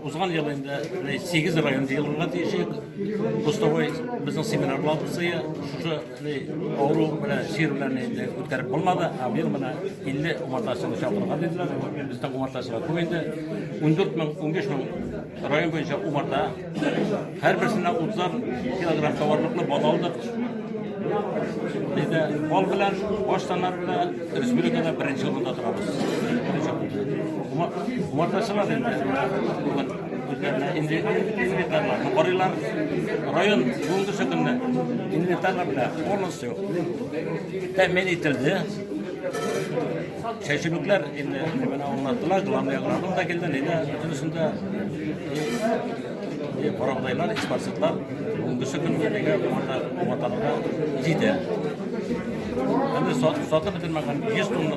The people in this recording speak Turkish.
uzgan yılında 8 rayonda yılına diyecek. Mustafa bizim seminarlarımızda şu Avrupa ve şehirlerinde ötkerip olmadı. Bir bana 50 umartaşını şapırgan dediler. Bizden umartaşılar kuvveti 14 bin, 15 bin rayon boyunca umarta her birisine 30 kilogram kavarlıklı bal aldık. Biz de bal bilen, baştanlar bilen Respublika'da birinci yılında durarız. Umartaşılar dedi. İndividuallar, yukarılar, rayon bulunduğu şekilde individuallar bile olması yok. Temin edildi. Çeşitlikler bana anlattılar, kılamlayalardım da geldi neydi? Bütünsünde paraklaylar, isparsıtlar, bulunduğu şekilde umartalara ciddi. Hem de satı bitirmekten 100 tonla